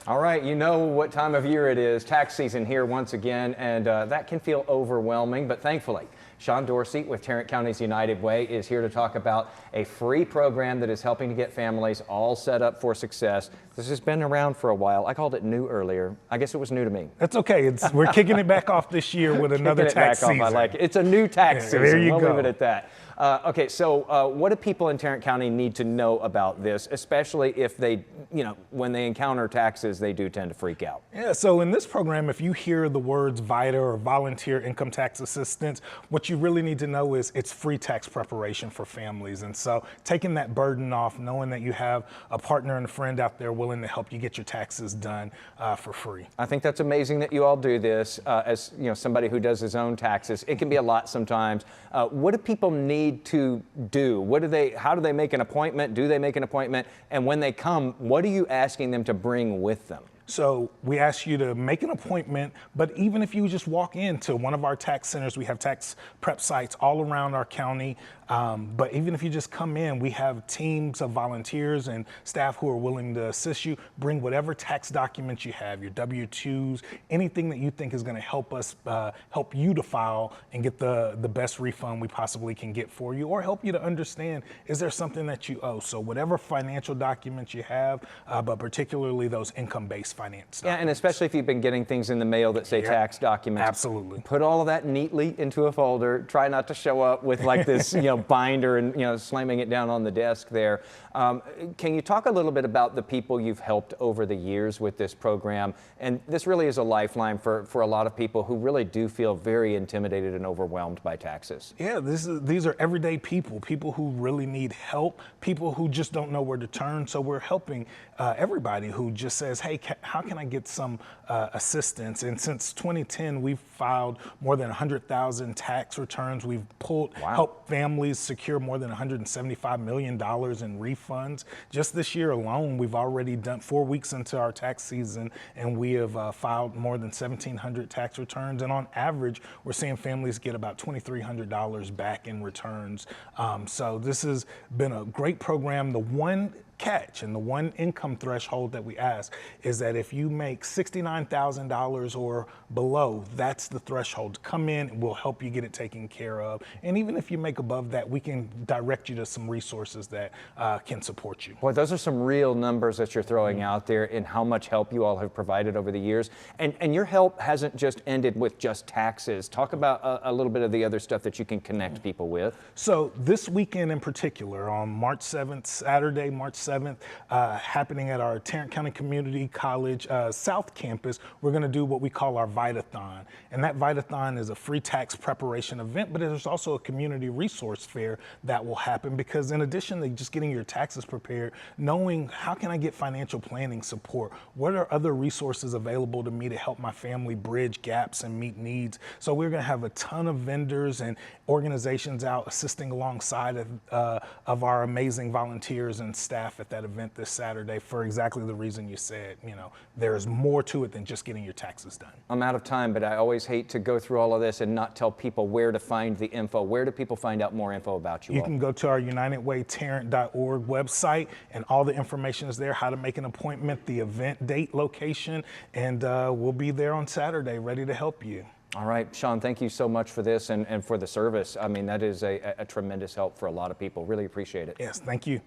All right, you know what time of year it is, tax season here once again, and that can feel overwhelming, but thankfully, Sean Dorsey with Tarrant County's United Way is here to talk about a free program that is helping to get families all set up for success. This has been around for a while. I called it new earlier. I guess it was new to me. That's okay. We're kicking it back off this year with another tax season. I like it. It's a new tax season. There you go. We'll leave it at that. Okay, so what do people in Tarrant County need to know about this, especially if they, when they encounter taxes, they do tend to freak out? Yeah, so in this program, if you hear the words VITA or Volunteer Income Tax Assistance, what you really need to know is it's free tax preparation for families. And so taking that burden off, knowing that you have a partner and a friend out there willing to help you get your taxes done for free. I think that's amazing that you all do this. As somebody who does his own taxes, it can be a lot sometimes. What do people need to do? How do they make an appointment? Do they make an appointment? And when they come, what are you asking them to bring with them? So we ask you to make an appointment, but even if you just walk into one of our tax centers, we have tax prep sites all around our county. But even if you just come in, we have teams of volunteers and staff who are willing to assist you. Bring whatever tax documents you have, your W-2s, anything that you think is going to help us, help you to file and get the best refund we possibly can get for you, or help you to understand, is there something that you owe? So whatever financial documents you have, but particularly those income-based finance documents. Yeah, and especially if you've been getting things in the mail that say tax documents. Absolutely. Put all of that neatly into a folder. Try not to show up with like this, binder and slamming it down on the desk there. Can you talk a little bit about the people you've helped over the years with this program? And this really is a lifeline for a lot of people who really do feel very intimidated and overwhelmed by taxes. Yeah, these are everyday people who really need help, people who just don't know where to turn. So we're helping everybody who just says, hey, how can I get some assistance? And since 2010, we've filed more than 100,000 tax returns. We've helped families secure more than $175 million in refunds. Just this year alone, we've already done 4 weeks into our tax season, and we have filed more than 1,700 tax returns. And on average, we're seeing families get about $2,300 back in returns. So this has been a great program. The one catch and the one income threshold that we ask is that if you make $69,000 or below, that's the threshold. Come in and we'll help you get it taken care of. And even if you make above that, we can direct you to some resources that can support you. Boy, those are some real numbers that you're throwing out there in how much help you all have provided over the years. And your help hasn't just ended with just taxes. Talk about a little bit of the other stuff that you can connect people with. So this weekend in particular, on March 7th, Saturday, March 7th, happening at our Tarrant County Community College South Campus, we're going to do what we call our VITA-thon. And that VITA-thon is a free tax preparation event, but there's also a community resource fair that will happen, because in addition to just getting your taxes prepared, knowing how can I get financial planning support? What are other resources available to me to help my family bridge gaps and meet needs? So we're going to have a ton of vendors and organizations out assisting alongside of our amazing volunteers and staff at that event this Saturday for exactly the reason you said. There's more to it than just getting your taxes done. I'm out of time, but I always hate to go through all of this and not tell people where to find the info. Where do people find out more info about you all? You can go to our UnitedWayTarrant.org website, and all the information is there, how to make an appointment, the event date, location, and we'll be there on Saturday ready to help you. All right, Sean, thank you so much for this and for the service. I mean, that is a tremendous help for a lot of people. Really appreciate it. Yes, thank you.